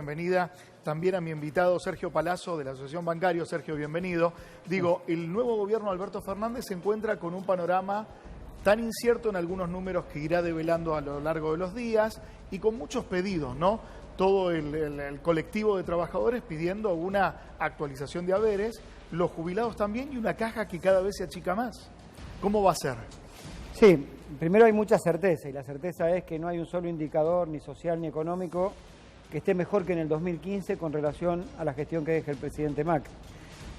bienvenida también a mi invitado Sergio Palazzo de la Asociación Bancaria. Sergio, bienvenido. Digo, el nuevo gobierno de Alberto Fernández se encuentra con un panorama tan incierto en algunos números que irá develando a lo largo de los días y con muchos pedidos, ¿no? Todo el colectivo de trabajadores pidiendo una actualización de haberes, los jubilados también y una caja que cada vez se achica más. ¿Cómo va a ser? Sí, primero hay mucha certeza y la certeza es que no hay un solo indicador ni social ni económico que esté mejor que en el 2015 con relación a la gestión que deja el presidente Macri.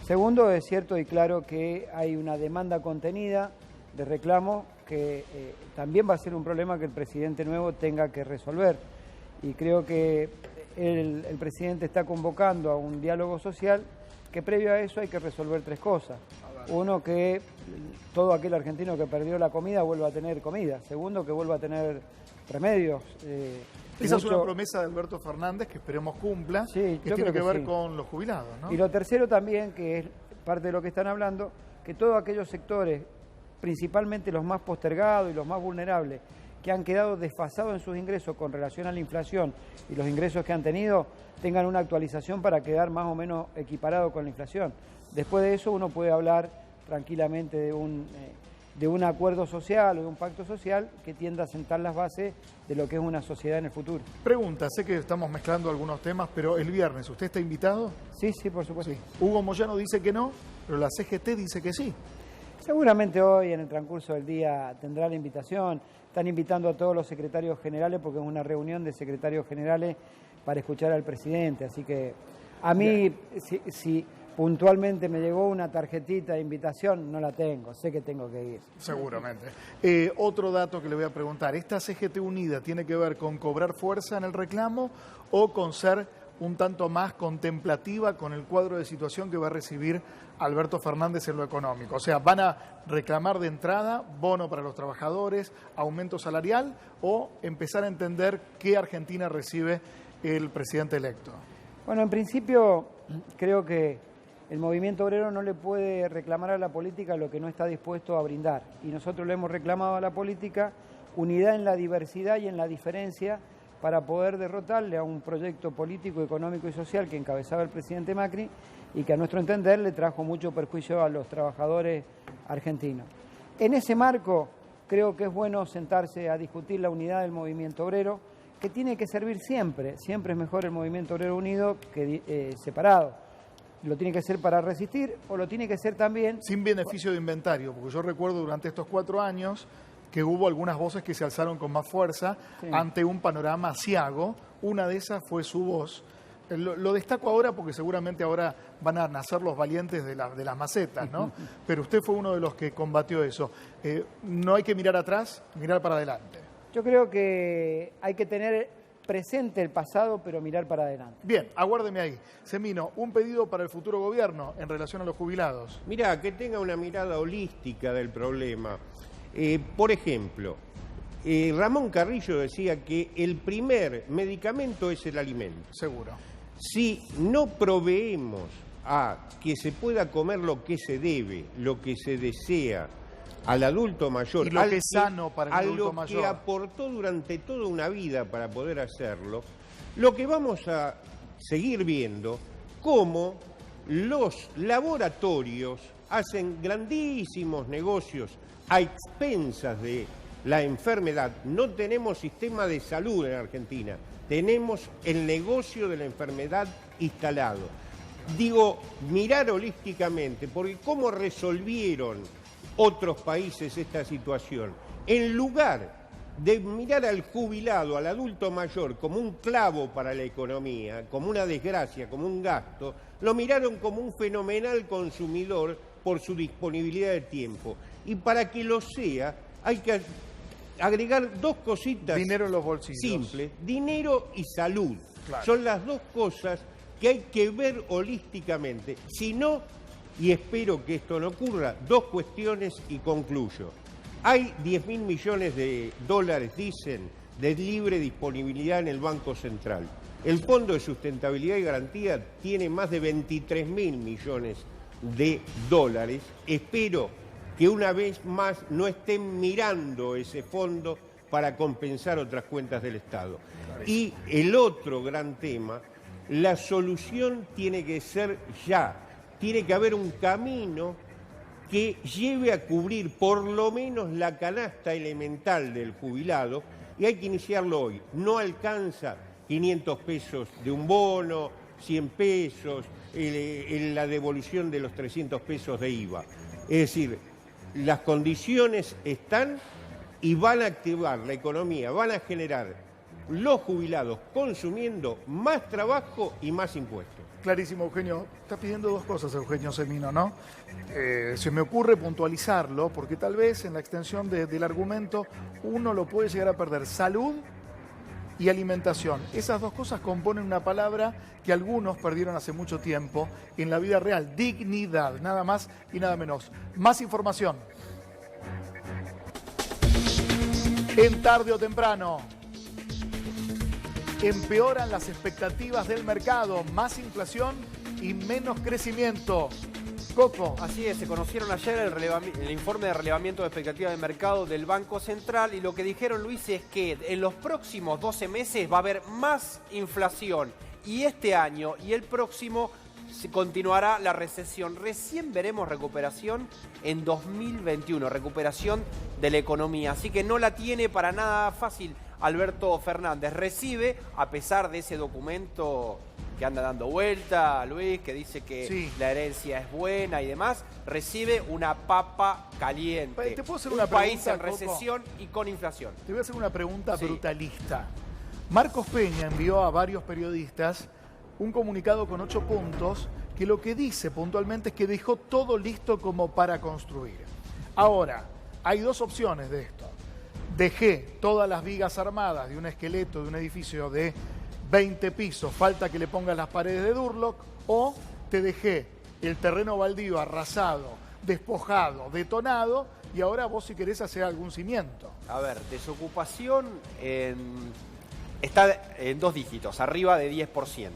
Segundo, es cierto y claro que hay una demanda contenida de reclamo que también va a ser un problema que el presidente nuevo tenga que resolver. Y creo que el presidente está convocando a un diálogo social que previo a eso hay que resolver tres cosas. Uno, que todo aquel argentino que perdió la comida vuelva a tener comida. Segundo, que vuelva a tener remedios. Esa es una promesa de Alberto Fernández que esperemos cumpla, sí, que tiene que ver sí. con los jubilados, ¿no? Y lo tercero también, que es parte de lo que están hablando, que todos aquellos sectores, principalmente los más postergados y los más vulnerables, que han quedado desfasados en sus ingresos con relación a la inflación y los ingresos que han tenido, tengan una actualización para quedar más o menos equiparado con la inflación. Después de eso uno puede hablar tranquilamente de un acuerdo social o de un pacto social que tienda a sentar las bases de lo que es una sociedad en el futuro. Pregunta, sé que estamos mezclando algunos temas, pero el viernes, ¿usted está invitado? Sí, sí, por supuesto. Sí. Hugo Moyano dice que no, pero la CGT dice que sí. Seguramente hoy en el transcurso del día tendrá la invitación. Están invitando a todos los secretarios generales porque es una reunión de secretarios generales para escuchar al presidente. Así que a mí, si puntualmente me llegó una tarjetita de invitación, no la tengo, sé que tengo que ir. Seguramente. Otro dato que le voy a preguntar, ¿esta CGT unida tiene que ver con cobrar fuerza en el reclamo o con ser un tanto más contemplativa con el cuadro de situación que va a recibir Alberto Fernández en lo económico? O sea, ¿van a reclamar de entrada bono para los trabajadores, aumento salarial o empezar a entender qué Argentina recibe el presidente electo? Bueno, en principio creo que el movimiento obrero no le puede reclamar a la política lo que no está dispuesto a brindar. Y nosotros le hemos reclamado a la política unidad en la diversidad y en la diferencia para poder derrotarle a un proyecto político, económico y social que encabezaba el presidente Macri y que a nuestro entender le trajo mucho perjuicio a los trabajadores argentinos. En ese marco creo que es bueno sentarse a discutir la unidad del movimiento obrero, que tiene que servir siempre. Siempre es mejor el movimiento obrero unido que separado. Lo tiene que ser para resistir o lo tiene que ser también... Sin beneficio de inventario, porque yo recuerdo durante estos 4 años que hubo algunas voces que se alzaron con más fuerza ante un panorama aciago. Una de esas fue su voz. Lo destaco ahora porque seguramente ahora van a nacer los valientes de las macetas, ¿no? Pero usted fue uno de los que combatió eso. No hay que mirar atrás, mirar para adelante. Yo creo que hay que tener presente el pasado, pero mirar para adelante. Bien, aguárdeme ahí. Semino, un pedido para el futuro gobierno en relación a los jubilados. Mirá, que tenga una mirada holística del problema. Por ejemplo, Ramón Carrillo decía que el primer medicamento es el alimento. Seguro. Si no proveemos a que se pueda comer lo que se debe, lo que se desea, al adulto mayor, y lo que es sano para el adulto mayor, que aportó durante toda una vida para poder hacerlo, lo que vamos a seguir viendo, cómo los laboratorios hacen grandísimos negocios a expensas de la enfermedad. No tenemos sistema de salud en Argentina, tenemos el negocio de la enfermedad instalado. Digo, mirar holísticamente, porque cómo resolvieron otros países esta situación. En lugar de mirar al jubilado, al adulto mayor, como un clavo para la economía, como una desgracia, como un gasto, lo miraron como un fenomenal consumidor por su disponibilidad de tiempo. Y para que lo sea, hay que agregar dos cositas. Dinero en los bolsillos. Simples. Dinero y salud. Claro. Son las dos cosas que hay que ver holísticamente. Si no, y espero que esto no ocurra, dos cuestiones y concluyo. Hay 10.000 millones de dólares, dicen, de libre disponibilidad en el Banco Central. El Fondo de Sustentabilidad y Garantía tiene más de 23.000 millones de dólares. Espero que una vez más no estén mirando ese fondo para compensar otras cuentas del Estado. Y el otro gran tema La solución tiene que ser ya. Tiene que haber un camino que lleve a cubrir por lo menos la canasta elemental del jubilado, y hay que iniciarlo hoy. No alcanza 500 pesos de un bono, 100 pesos, la devolución de los 300 pesos de IVA. Es decir, las condiciones están y van a activar la economía, van a generar los jubilados consumiendo más trabajo y más impuestos. Clarísimo, Eugenio. Está pidiendo dos cosas, Eugenio Semino, ¿no? Se me ocurre puntualizarlo, porque tal vez en la extensión del argumento uno lo puede llegar a perder. Salud y alimentación. Esas dos cosas componen una palabra que algunos perdieron hace mucho tiempo en la vida real. Dignidad, nada más y nada menos. Más información. En Tarde o Temprano. Empeoran las expectativas del mercado, más inflación y menos crecimiento. Coco. Así es, se conocieron ayer el informe de relevamiento de expectativas de mercado del Banco Central, y lo que dijeron, Luis, es que en los próximos 12 meses va a haber más inflación, y este año y el próximo continuará la recesión. Recién veremos recuperación en 2021, recuperación de la economía, así que no la tiene para nada fácil Alberto Fernández. Recibe, a pesar de ese documento que anda dando vuelta, Luis, que dice que sí, la herencia es buena y demás, recibe una papa caliente. ¿Te puedo hacer una país pregunta, en recesión, Coco? Y con inflación. Te voy a hacer una pregunta brutalista. Marcos Peña envió a varios periodistas un comunicado con 8 puntos que lo que dice puntualmente es que dejó todo listo como para construir. Ahora, hay dos opciones de esto. Dejé todas las vigas armadas de un esqueleto de un edificio de 20 pisos, falta que le pongas las paredes de Durlock, o te dejé el terreno baldío arrasado, despojado, detonado, y ahora vos si querés hacer algún cimiento. A ver, desocupación está en 2 dígitos, arriba de 10%.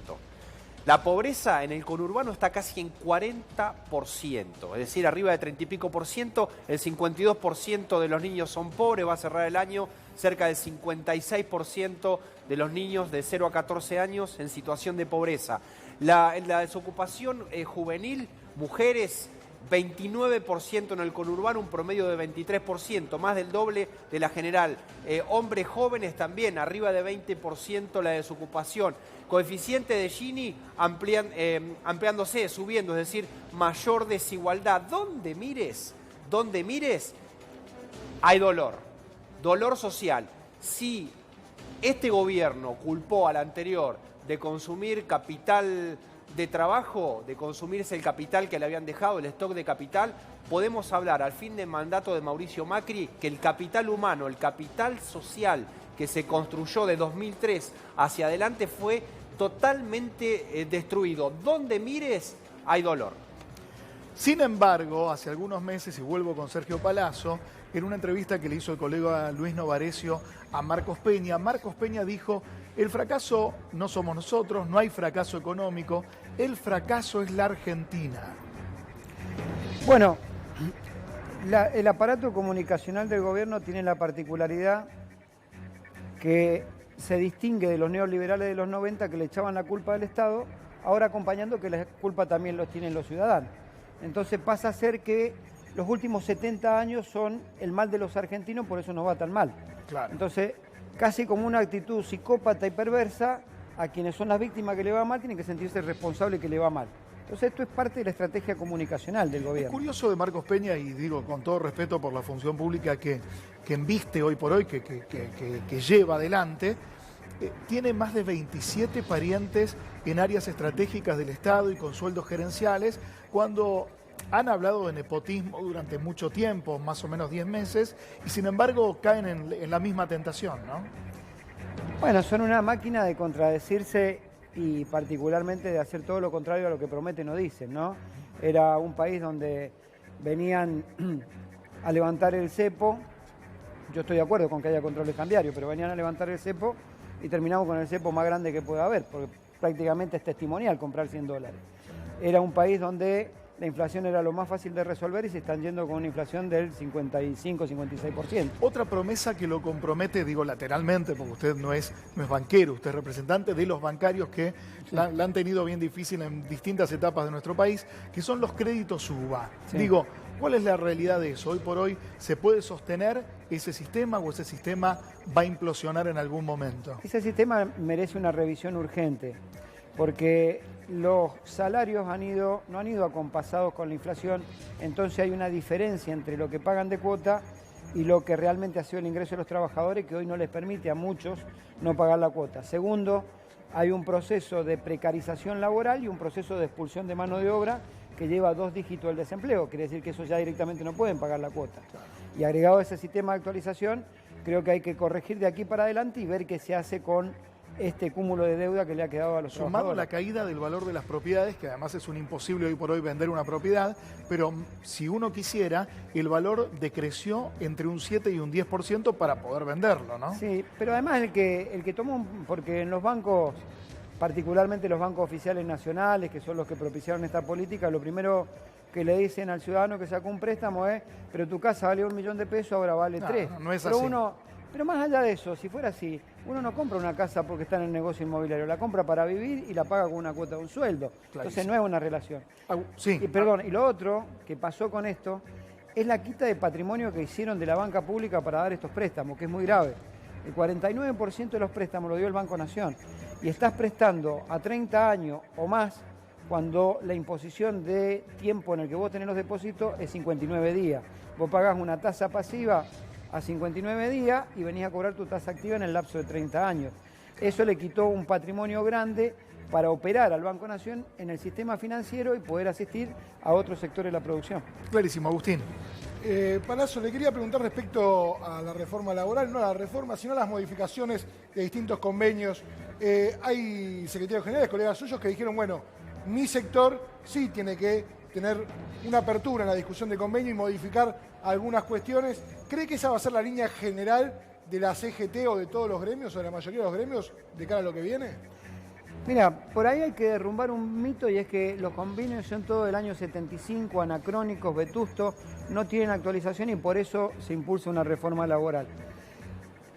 La pobreza en el conurbano está casi en 40%, es decir, arriba de 30 y pico por ciento. El 52% de los niños son pobres, va a cerrar el año cerca del 56% de los niños de 0 a 14 años en situación de pobreza. La desocupación juvenil, mujeres, 29% en el conurbano, un promedio de 23%, más del doble de la general. Hombres jóvenes también, arriba de 20% la desocupación. Coeficiente de Gini ampliándose, subiendo, es decir, mayor desigualdad. Donde mires, hay dolor social. Si este gobierno culpó al anterior de consumir capital de trabajo, de consumirse el capital que le habían dejado, el stock de capital, podemos hablar al fin del mandato de Mauricio Macri que el capital humano, el capital social que se construyó de 2003 hacia adelante fue totalmente destruido. Donde mires hay dolor. Sin embargo, hace algunos meses, y vuelvo con Sergio Palazzo, en una entrevista que le hizo el colega Luis Novarecio a Marcos Peña dijo: el fracaso no somos nosotros, no hay fracaso económico, el fracaso es la Argentina. Bueno, el aparato comunicacional del gobierno tiene la particularidad que se distingue de los neoliberales de los 90 que le echaban la culpa al Estado, ahora acompañando que la culpa también los tienen los ciudadanos. Entonces pasa a ser que los últimos 70 años son el mal de los argentinos, por eso nos va tan mal. Claro. Entonces, casi como una actitud psicópata y perversa, a quienes son las víctimas que le va mal tienen que sentirse responsables que le va mal. Entonces esto es parte de la estrategia comunicacional del gobierno. Es curioso de Marcos Peña, y digo con todo respeto por la función pública que embiste hoy por hoy, que lleva adelante, tiene más de 27 parientes en áreas estratégicas del Estado y con sueldos gerenciales, cuando han hablado de nepotismo durante mucho tiempo, más o menos 10 meses, y sin embargo caen en la misma tentación, ¿no? Bueno, son una máquina de contradecirse y particularmente de hacer todo lo contrario a lo que prometen o dicen, ¿no? Era un país donde venían a levantar el cepo, yo estoy de acuerdo con que haya controles cambiarios, pero venían a levantar el cepo y terminamos con el cepo más grande que pueda haber, porque prácticamente es testimonial comprar $100. Era un país donde la inflación era lo más fácil de resolver y se están yendo con una inflación del 55-56%. Otra promesa que lo compromete, digo lateralmente, porque usted no es banquero, usted es representante de los bancarios que la han tenido bien difícil en distintas etapas de nuestro país, que son los créditos UBA. Sí. Digo, ¿cuál es la realidad de eso? Hoy por hoy, ¿se puede sostener ese sistema o ese sistema va a implosionar en algún momento? Ese sistema merece una revisión urgente, porque los salarios no han ido acompasados con la inflación, entonces hay una diferencia entre lo que pagan de cuota y lo que realmente ha sido el ingreso de los trabajadores, que hoy no les permite a muchos no pagar la cuota. Segundo, hay un proceso de precarización laboral y un proceso de expulsión de mano de obra que lleva 2 dígitos el desempleo, quiere decir que esos ya directamente no pueden pagar la cuota. Y agregado a ese sistema de actualización, creo que hay que corregir de aquí para adelante y ver qué se hace con este cúmulo de deuda que le ha quedado a los Sumado trabajadores. la caída del valor de las propiedades, que además es un imposible hoy por hoy vender una propiedad, pero si uno quisiera, el valor decreció entre un 7 y un 10% para poder venderlo, ¿no? Sí, pero además el que tomó, porque en los bancos, particularmente los bancos oficiales nacionales, que son los que propiciaron esta política, lo primero que le dicen al ciudadano que sacó un préstamo es, pero tu casa vale $1 millón, ahora vale 3. No es pero así. Pero más allá de eso, si fuera así, uno no compra una casa porque está en el negocio inmobiliario, la compra para vivir y la paga con una cuota de un sueldo. Entonces no es una relación. Sí. Y lo otro que pasó con esto es la quita de patrimonio que hicieron de la banca pública para dar estos préstamos, que es muy grave. El 49% de los préstamos lo dio el Banco Nación y estás prestando a 30 años o más cuando la imposición de tiempo en el que vos tenés los depósitos es 59 días. Vos pagás una tasa pasiva a 59 días y venís a cobrar tu tasa activa en el lapso de 30 años. Eso le quitó un patrimonio grande para operar al Banco Nación en el sistema financiero y poder asistir a otros sectores de la producción. Clarísimo, Agustín. Palazzo, le quería preguntar respecto a la reforma laboral, no a la reforma, sino a las modificaciones de distintos convenios. Hay secretarios generales, colegas suyos, que dijeron, bueno, mi sector sí tiene que tener una apertura en la discusión de convenio y modificar algunas cuestiones. ¿Cree que esa va a ser la línea general de la CGT o de todos los gremios o de la mayoría de los gremios de cara a lo que viene? Mira, por ahí hay que derrumbar un mito y es que los convenios son todos del año 75, anacrónicos, vetustos, no tienen actualización y por eso se impulsa una reforma laboral.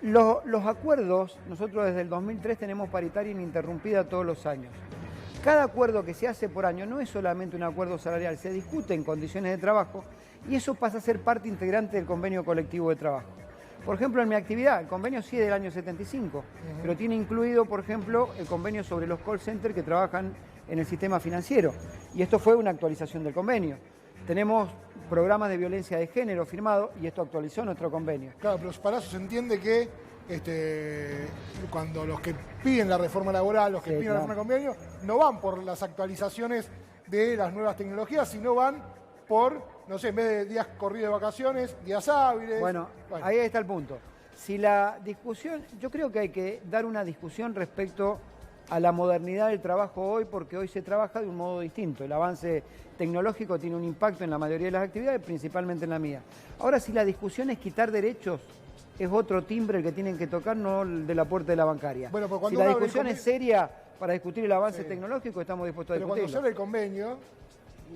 Los acuerdos, nosotros desde el 2003 tenemos paritaria ininterrumpida todos los años. Cada acuerdo que se hace por año no es solamente un acuerdo salarial, se discute en condiciones de trabajo y eso pasa a ser parte integrante del convenio colectivo de trabajo. Por ejemplo, en mi actividad, el convenio sí es del año 75, pero tiene incluido, por ejemplo, el convenio sobre los call centers que trabajan en el sistema financiero. Y esto fue una actualización del convenio. Tenemos programas de violencia de género firmados y esto actualizó nuestro convenio. Claro, pero Palazzo, se entiende que cuando los que piden la reforma laboral, los que piden la reforma de convenio, no van por las actualizaciones de las nuevas tecnologías, sino van por, no sé, en vez de días corridos de vacaciones, días hábiles. Bueno, ahí está el punto. Si la discusión, yo creo que hay que dar una discusión respecto a la modernidad del trabajo hoy, porque hoy se trabaja de un modo distinto. El avance tecnológico tiene un impacto en la mayoría de las actividades, principalmente en la mía. Ahora, si la discusión es quitar derechos, es otro timbre el que tienen que tocar, no el de la puerta de la bancaria. Bueno, pero si la discusión es seria para discutir el avance tecnológico, estamos dispuestos a discutirlo. Pero cuando se abre el convenio,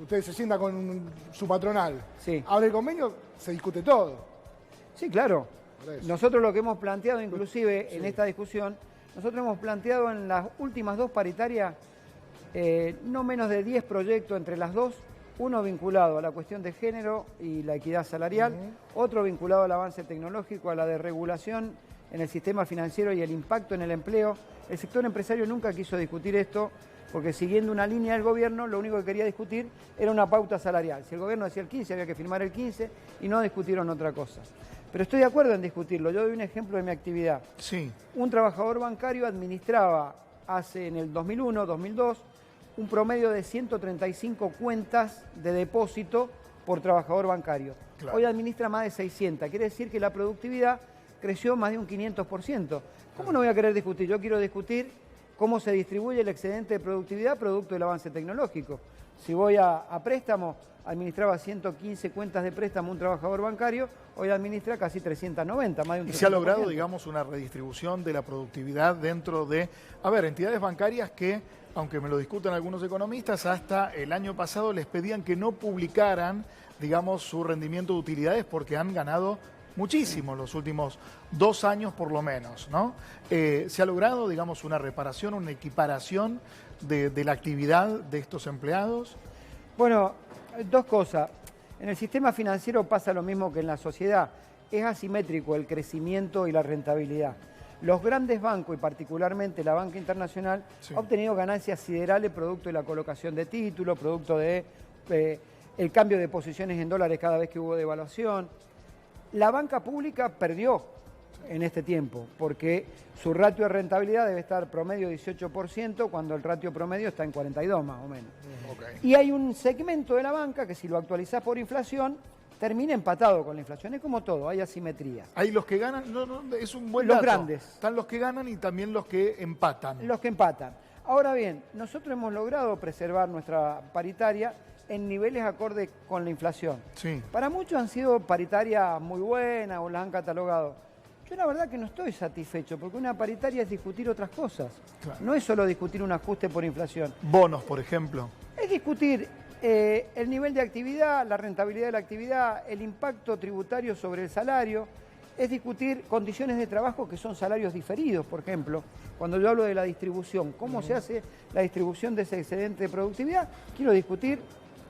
usted se sienta con su patronal. Sí. Abre el convenio, se discute todo. Sí, claro. Nosotros lo que hemos planteado, inclusive en esta discusión, nosotros hemos planteado en las últimas 2 paritarias no menos de 10 proyectos entre las dos, uno vinculado a la cuestión de género y la equidad salarial, otro vinculado al avance tecnológico, a la desregulación en el sistema financiero y el impacto en el empleo. El sector empresario nunca quiso discutir esto porque siguiendo una línea del gobierno, lo único que quería discutir era una pauta salarial. Si el gobierno decía el 15, había que firmar el 15 y no discutieron otra cosa. Pero estoy de acuerdo en discutirlo. Yo doy un ejemplo de mi actividad. Sí. Un trabajador bancario administraba en el 2001, 2002, un promedio de 135 cuentas de depósito por trabajador bancario. Claro. Hoy administra más de 600. Quiere decir que la productividad creció más de un 500%. ¿Cómo no voy a querer discutir? Yo quiero discutir cómo se distribuye el excedente de productividad producto del avance tecnológico. Si voy a préstamo, administraba 115 cuentas de préstamo un trabajador bancario, hoy administra casi 390, más de un 300%. Y se ha logrado, digamos, una redistribución de la productividad dentro de, entidades bancarias que aunque me lo discutan algunos economistas, hasta el año pasado les pedían que no publicaran, digamos, su rendimiento de utilidades porque han ganado muchísimo los últimos 2 años por lo menos, ¿no? ¿Se ha logrado, digamos, una reparación, una equiparación de la actividad de estos empleados? Bueno, 2 cosas. En el sistema financiero pasa lo mismo que en la sociedad. Es asimétrico el crecimiento y la rentabilidad. Los grandes bancos, y particularmente la banca internacional, Sí. ha obtenido ganancias siderales producto de la colocación de títulos, producto de el cambio de posiciones en dólares cada vez que hubo devaluación. La banca pública perdió en este tiempo, porque su ratio de rentabilidad debe estar promedio 18%, cuando el ratio promedio está en 42 más o menos. Okay. Y hay un segmento de la banca que si lo actualizás por inflación, termina empatado con la inflación. Es como todo, hay asimetría. Hay los que ganan, es un buen Los dato. grandes. Están los que ganan y también los que empatan. Los que empatan. Ahora bien, nosotros hemos logrado preservar nuestra paritaria en niveles acordes con la inflación. Sí. Para muchos han sido paritarias muy buenas o las han catalogado. Yo la verdad que no estoy satisfecho, porque una paritaria es discutir otras cosas. Claro. No es solo discutir un ajuste por inflación. Bonos, por ejemplo. Es discutir el nivel de actividad, la rentabilidad de la actividad, el impacto tributario sobre el salario. Es discutir condiciones de trabajo que son salarios diferidos, por ejemplo. Cuando yo hablo de la distribución, ¿cómo se hace la distribución de ese excedente de productividad? Quiero discutir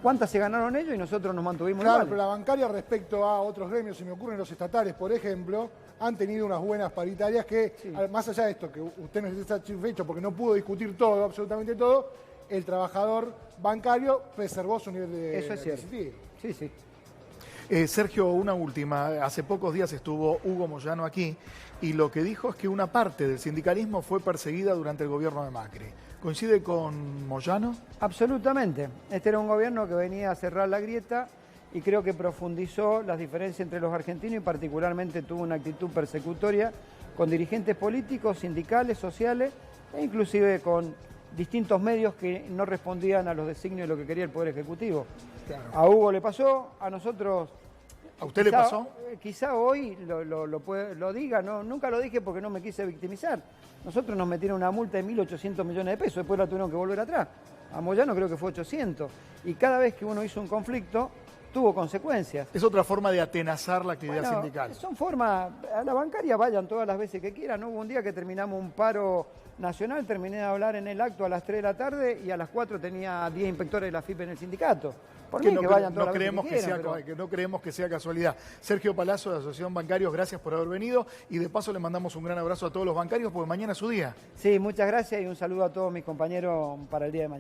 cuántas se ganaron ellos y nosotros nos mantuvimos Claro, iguales. pero la bancaria respecto a otros gremios, se me ocurren los estatales, por ejemplo, han tenido unas buenas paritarias que, Sí. más allá de esto, que usted no está satisfecho porque no pudo discutir todo, absolutamente todo, el trabajador bancario preservó su nivel de Eso es cierto. adquisitivo. Sí, sí. Sergio, una última. Hace pocos días estuvo Hugo Moyano aquí y lo que dijo es que una parte del sindicalismo fue perseguida durante el gobierno de Macri. ¿Coincide con Moyano? Absolutamente. Este era un gobierno que venía a cerrar la grieta y creo que profundizó las diferencias entre los argentinos y particularmente tuvo una actitud persecutoria con dirigentes políticos, sindicales, sociales e inclusive con distintos medios que no respondían a los designios de lo que quería el Poder Ejecutivo. Claro. A Hugo le pasó, a nosotros... ¿A usted le pasó? Quizá hoy lo diga, no, nunca lo dije porque no me quise victimizar. Nosotros nos metieron una multa de 1.800 millones de pesos, después la tuvieron que volver atrás. A Moyano creo que fue 800. Y cada vez que uno hizo un conflicto, tuvo consecuencias. Es otra forma de atenazar la actividad Bueno, sindical. son formas, a la bancaria vayan todas las veces que quieran. Hubo un día que terminamos un paro nacional, terminé de hablar en el acto a las 3 de la tarde y a las 4 tenía 10 inspectores de la FIP en el sindicato. Por mí que vayan todas las veces que quieran, pero... que no creemos que sea casualidad. Sergio Palazzo de Asociación Bancarios, gracias por haber venido y de paso le mandamos un gran abrazo a todos los bancarios porque mañana es su día. Sí, muchas gracias y un saludo a todos mis compañeros para el día de mañana.